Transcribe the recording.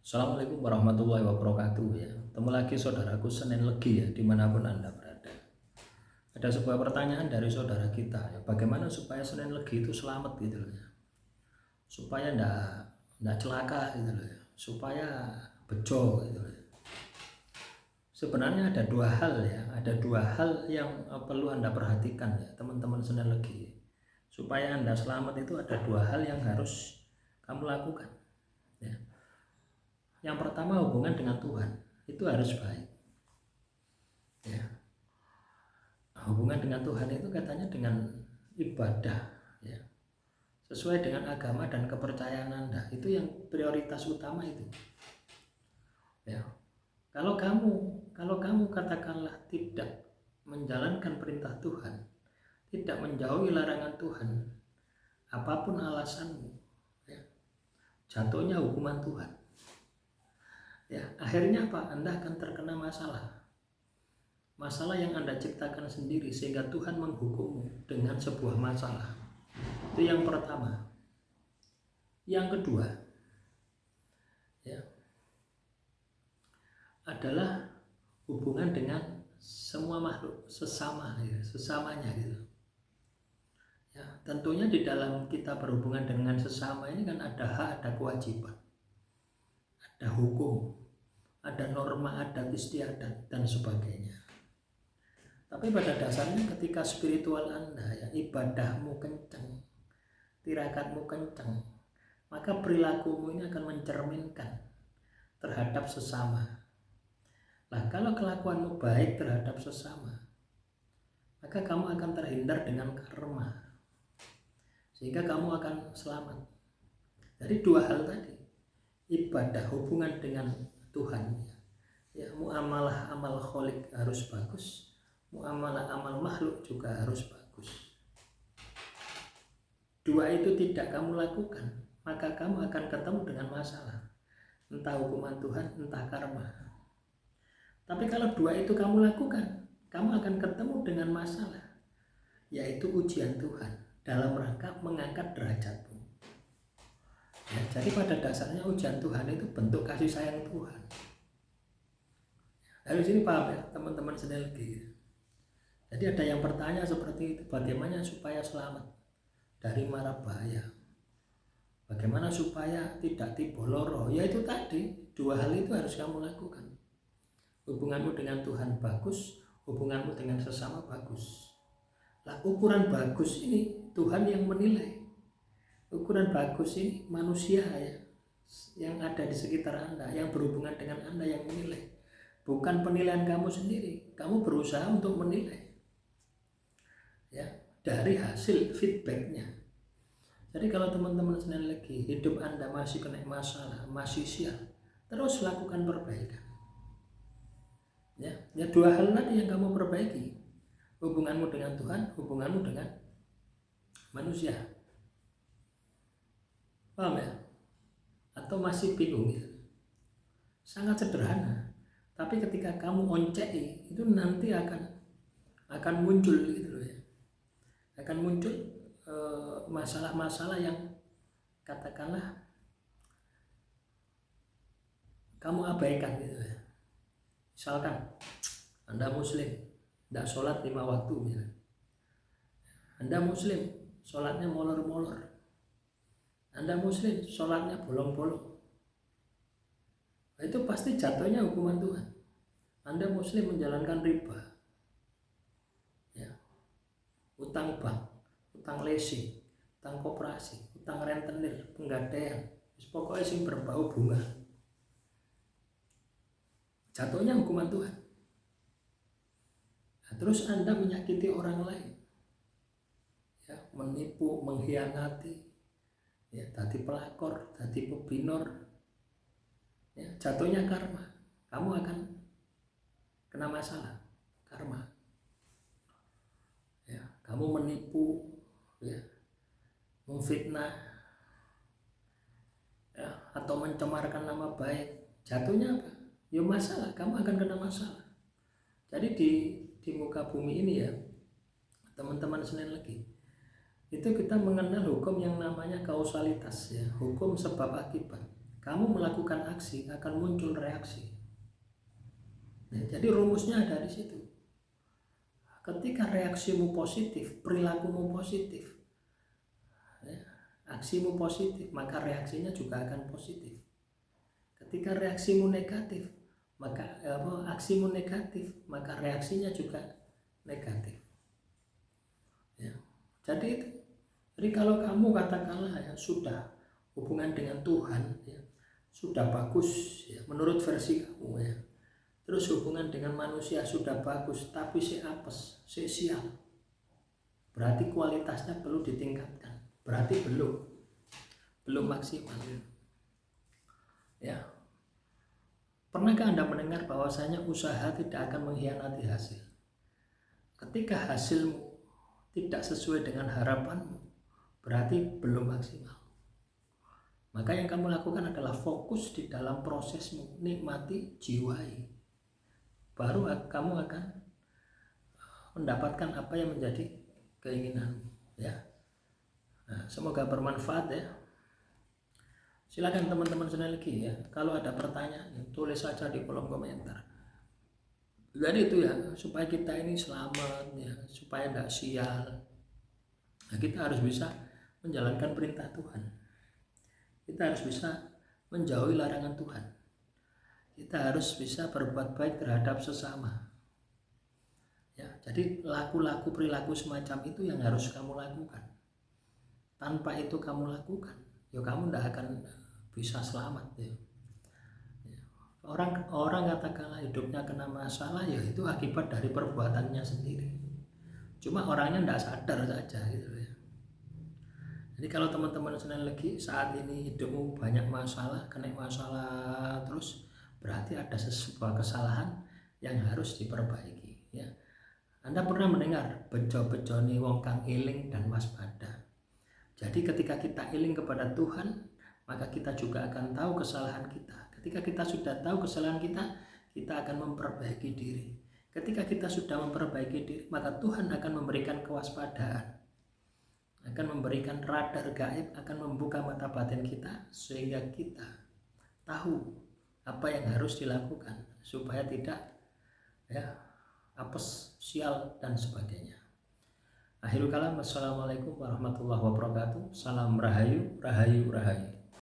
Assalamualaikum warahmatullahi wabarakatuh ya. Ketemu lagi saudaraku Senin Legi ya, dimanapun Anda berada. Ada sebuah pertanyaan dari saudara kita ya, bagaimana supaya Senin Legi itu selamat gitu loh ya. Supaya ndak celaka gitu loh ya. Supaya bejo gitu loh ya. Sebenarnya ada dua hal ya, ada dua hal yang perlu Anda perhatikan ya, teman-teman Senin Legi. Supaya Anda selamat itu ada dua hal yang harus kamu lakukan ya. Yang pertama, hubungan dengan Tuhan itu harus baik ya. Hubungan dengan Tuhan itu katanya dengan ibadah ya, sesuai dengan agama dan kepercayaan Anda. Itu yang prioritas utama itu ya. Kalau kamu katakanlah tidak menjalankan perintah Tuhan, tidak menjauhi larangan Tuhan, apapun alasanmu ya, jatuhnya hukuman Tuhan ya. Akhirnya apa? Anda akan terkena masalah yang Anda ciptakan sendiri, sehingga Tuhan menghukummu dengan sebuah masalah. Itu yang pertama. Yang kedua ya, adalah hubungan dengan semua makhluk sesamanya gitu ya. Tentunya di dalam kita berhubungan dengan sesama ini kan ada hak, ada kewajiban, ada hukum, ada norma, adat istiadat dan sebagainya. Tapi pada dasarnya ketika spiritual Anda ya, ibadahmu kencang, tirakatmu kencang, maka perilakumu ini akan mencerminkan terhadap sesama. Nah, kalau kelakuanmu baik terhadap sesama, maka kamu akan terhindar dengan karma, sehingga kamu akan selamat. Jadi dua hal tadi, ibadah, hubungan dengan Tuhan ya, muamalah amal kholik harus bagus, muamalah amal makhluk juga harus bagus. Dua itu tidak kamu lakukan, maka kamu akan ketemu dengan masalah, entah hukuman Tuhan, entah karma. Tapi kalau dua itu kamu lakukan, kamu akan ketemu dengan masalah, yaitu ujian Tuhan dalam rangka mengangkat derajatmu ya. Jadi pada dasarnya ujian Tuhan itu bentuk kasih sayang Tuhan. Dari sini paham ya teman-teman Senin Legi. Jadi ada yang bertanya seperti itu, bagaimana supaya selamat dari mara bahaya, bagaimana supaya tidak tiboloro. Ya itu tadi, dua hal itu harus kamu lakukan. Hubunganmu dengan Tuhan bagus, hubunganmu dengan sesama bagus. Lah ukuran bagus ini Tuhan yang menilai. Ukuran bagus ini manusia ya, yang ada di sekitar Anda, yang berhubungan dengan Anda yang menilai. Bukan penilaian kamu sendiri. Kamu berusaha untuk menilai ya, dari hasil feedbacknya. Jadi kalau teman-teman Senin Legi, hidup Anda masih kena masalah, masih sial, terus lakukan perbaikan ya. Dua hal tadi yang kamu perbaiki, hubunganmu dengan Tuhan, hubunganmu dengan manusia. Paham ya? Atau masih bingung ya? Sangat sederhana, tapi ketika kamu oncei itu nanti akan muncul gitu loh ya. Akan muncul masalah-masalah yang katakanlah kamu abaikan gitu ya. Misalkan Anda muslim, tidak sholat 5 waktu misalnya. Anda muslim, sholatnya molor-molor. Anda muslim, sholatnya bolong-bolong. Itu pasti jatuhnya hukuman Tuhan. Anda muslim menjalankan riba ya, utang bank, utang leasing, utang koperasi, utang rentenir, penggadaian, pokoknya sing berbau bunga, jatuhnya hukuman Tuhan. Nah, terus Anda menyakiti orang lain ya, menipu, mengkhianati ya, tadi pelakor, tadi pebinor ya, jatuhnya karma. Kamu akan kena masalah karma ya. Kamu menipu ya, memfitnah ya, atau mencemarkan nama baik, jatuhnya apa? Ya masalah, kamu akan kena masalah. Jadi di muka bumi ini ya teman-teman Senin Legi, itu kita mengenal hukum yang namanya kausalitas ya, hukum sebab akibat. kamu melakukan aksi akan muncul reaksi. Ya, jadi rumusnya ada di situ. Ketika reaksimu positif, perilakumu positif, ya, aksimu positif, maka reaksinya juga akan positif. Ketika reaksimu negatif, maka aksimu negatif, maka reaksinya juga negatif. Ya. Jadi itu. Jadi kalau kamu katakanlah ya sudah hubungan dengan Tuhan ya, sudah bagus ya, menurut versi kamu ya. Terus hubungan dengan manusia sudah bagus, tapi si apes, si sial. Berarti kualitasnya perlu ditingkatkan. Berarti belum maksimal. Ya. Pernahkah Anda mendengar bahwasanya usaha tidak akan mengkhianati hasil? Ketika hasilmu tidak sesuai dengan harapanmu, berarti belum maksimal. Maka yang kamu lakukan adalah fokus di dalam prosesmu, nikmati, jiwai. Baru kamu akan mendapatkan apa yang menjadi keinginanmu. Ya. Nah, semoga bermanfaat ya. Silakan teman-teman lagi ya. Kalau ada pertanyaan, tulis saja di kolom komentar. Jadi itu ya, supaya kita ini selamat ya, supaya tidak sial. Nah, kita harus bisa menjalankan perintah Tuhan. Kita harus bisa menjauhi larangan Tuhan. Kita harus bisa berbuat baik terhadap sesama. Ya, jadi laku-laku perilaku semacam itu yang harus kamu lakukan. Tanpa itu kamu lakukan, ya kamu tidak akan bisa selamat ya. Orang katakanlah hidupnya kena masalah, ya itu akibat dari perbuatannya sendiri. Cuma orangnya tidak sadar saja gitu ya. Jadi kalau teman-teman lagi saat ini hidupmu banyak masalah, kena masalah terus, berarti ada sebuah kesalahan yang harus diperbaiki ya. Anda pernah mendengar bejo-bejone wong kang eling dan waspada. Jadi ketika kita eling kepada Tuhan, maka kita juga akan tahu kesalahan kita. Ketika kita sudah tahu kesalahan kita, kita akan memperbaiki diri. Ketika kita sudah memperbaiki diri, maka Tuhan akan memberikan kewaspadaan, akan memberikan radar gaib, akan membuka mata batin kita sehingga kita tahu apa yang harus dilakukan supaya tidak ya apes, sial dan sebagainya. Akhirul kalam, wassalamualaikum warahmatullahi wabarakatuh. Salam rahayu, rahayu, rahayu.